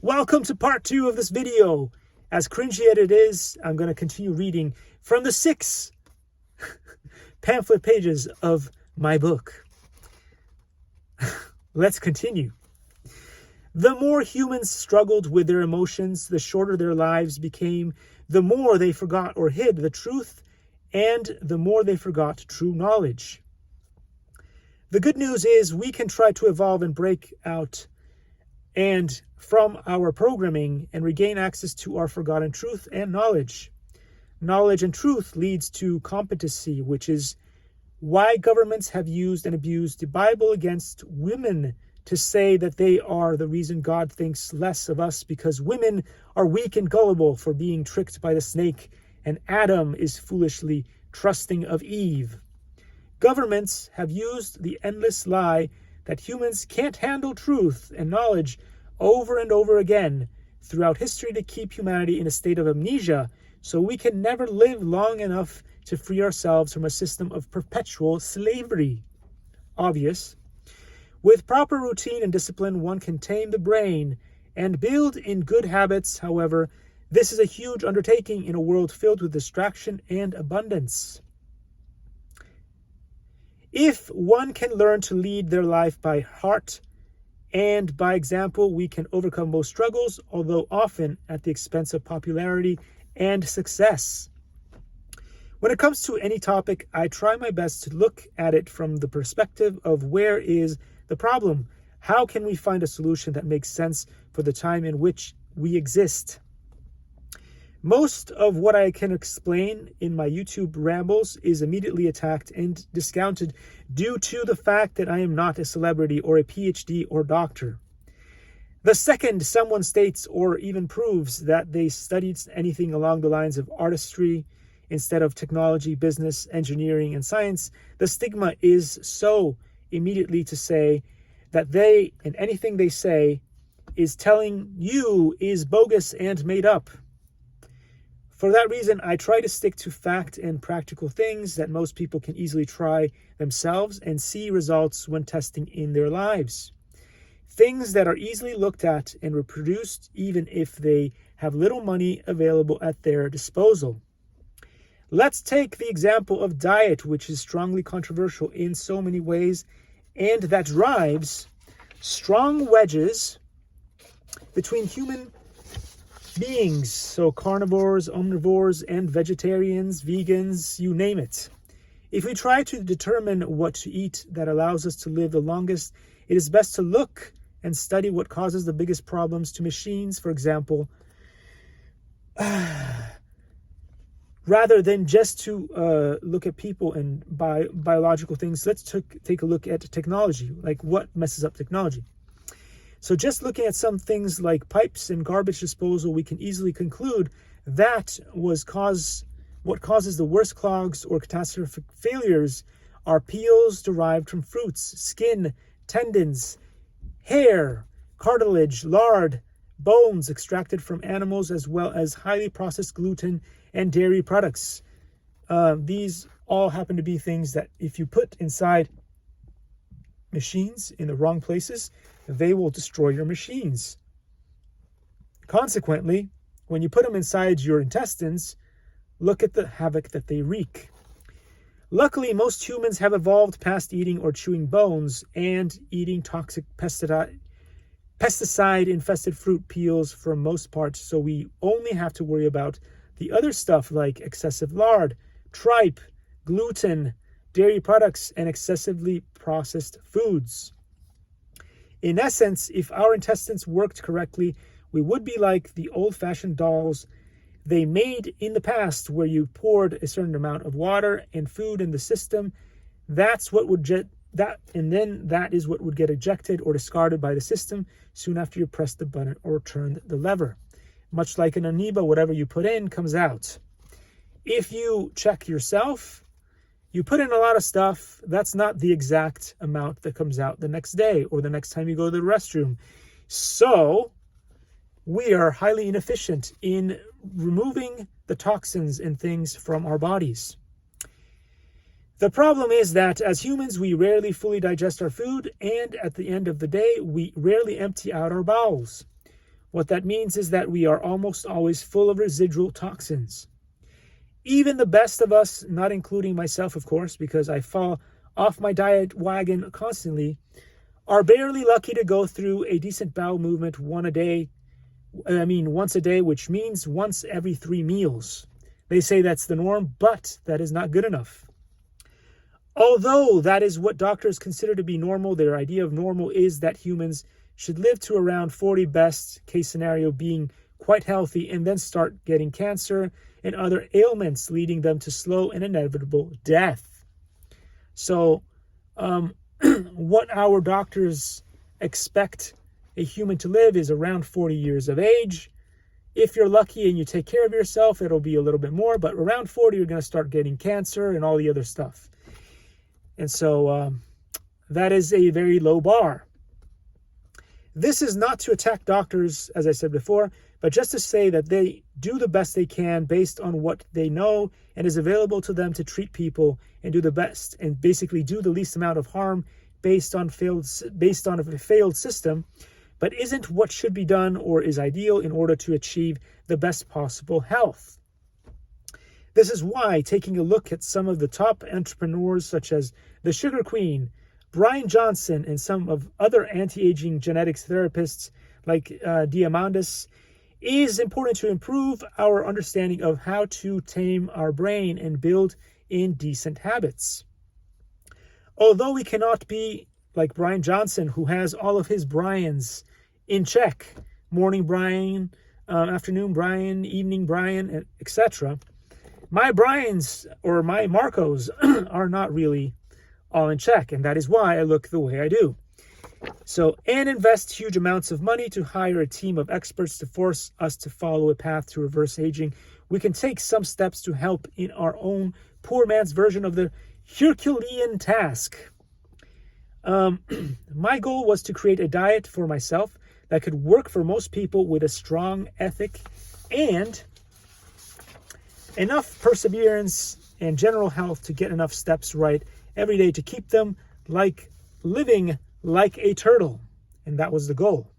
Welcome to part 2 of this video. As cringy as it is, I'm going to continue reading from the 6 pamphlet pages of my book. Let's continue. The more humans struggled with their emotions, the shorter their lives became, the more they forgot or hid the truth, and the more they forgot true knowledge. The good news is we can try to evolve and break out and from our programming and regain access to our forgotten truth and knowledge. Knowledge and truth leads to competency, which is why governments have used and abused the Bible against women to say that they are the reason God thinks less of us because women are weak and gullible for being tricked by the snake and Adam is foolishly trusting of Eve. Governments have used the endless lie that humans can't handle truth and knowledge over and over again throughout history to keep humanity in a state of amnesia so we can never live long enough to free ourselves from a system of perpetual slavery. Obvious. With proper routine and discipline, one can tame the brain and build in good habits. However, this is a huge undertaking in a world filled with distraction and abundance. If one can learn to lead their life by heart and by example, we can overcome most struggles, although often at the expense of popularity and success. When it comes to any topic, I try my best to look at it from the perspective of where is the problem? How can we find a solution that makes sense for the time in which we exist? Most of what I can explain in my YouTube rambles is immediately attacked and discounted due to the fact that I am not a celebrity or a PhD or doctor. The second someone states or even proves that they studied anything along the lines of artistry instead of technology, business, engineering, and science, the stigma is so immediately to say that they and anything they say is telling you is bogus and made up. For that reason, I try to stick to fact and practical things that most people can easily try themselves and see results when testing in their lives. Things that are easily looked at and reproduced even if they have little money available at their disposal. Let's take the example of diet, which is strongly controversial in so many ways and that drives strong wedges between human beings, so carnivores, omnivores, and vegetarians, vegans, you name it. If we try to determine what to eat that allows us to live the longest, it is best to look and study what causes the biggest problems to machines, for example, rather than just to look at people and biological things. Let's take a look at technology, like what messes up technology. So just looking at some things like pipes and garbage disposal, we can easily conclude that what causes the worst clogs or catastrophic failures are peels derived from fruits, skin, tendons, hair, cartilage, lard, bones extracted from animals, as well as highly processed gluten and dairy products. These all happen to be things that if you put inside machines in the wrong places, they will destroy your machines. Consequently, when you put them inside your intestines, look at the havoc that they wreak. Luckily, most humans have evolved past eating or chewing bones and eating toxic pesticide-infested fruit peels for most part, so we only have to worry about the other stuff like excessive lard, tripe, gluten, dairy products, and excessively processed foods. In essence, if our intestines worked correctly, we would be like the old-fashioned dolls they made in the past, where you poured a certain amount of water and food in the system. That is what would get ejected or discarded by the system soon after you press the button or turn the lever. Much like an amoeba, whatever you put in comes out. If you check yourself, you put in a lot of stuff, that's not the exact amount that comes out the next day or the next time you go to the restroom. So we are highly inefficient in removing the toxins and things from our bodies. The problem is that as humans, we rarely fully digest our food, and at the end of the day, we rarely empty out our bowels. What that means is that we are almost always full of residual toxins. Even the best of us, not including myself, of course, because I fall off my diet wagon constantly, are barely lucky to go through a decent bowel movement once a day, which means once every 3 meals. They say that's the norm, but that is not good enough. Although that is what doctors consider to be normal, their idea of normal is that humans should live to around 40, best case scenario being quite healthy, and then start getting cancer and other ailments, leading them to slow and inevitable death. So what our doctors expect a human to live is around 40 years of age. If you're lucky and you take care of yourself, it'll be a little bit more, but around 40, you're going to start getting cancer and all the other stuff. And so that is a very low bar. This is not to attack doctors, as I said before, but just to say that they do the best they can based on what they know and is available to them to treat people and do the best and basically do the least amount of harm based on a failed system, but isn't what should be done or is ideal in order to achieve the best possible health. This is why taking a look at some of the top entrepreneurs such as the Sugar Queen, Brian Johnson, and some of other anti-aging genetics therapists like Diamandis, is important to improve our understanding of how to tame our brain and build in decent habits. Although we cannot be like Brian Johnson, who has all of his Brians in check, morning Brian, afternoon Brian, evening Brian, etc., my Brians or my Marcos are not really all in check, and that is why I look the way I do. So, and invest huge amounts of money to hire a team of experts to force us to follow a path to reverse aging. We can take some steps to help in our own poor man's version of the Herculean task. My goal was to create a diet for myself that could work for most people with a strong ethic and enough perseverance and general health to get enough steps right every day to keep them like living like a turtle. And that was the goal.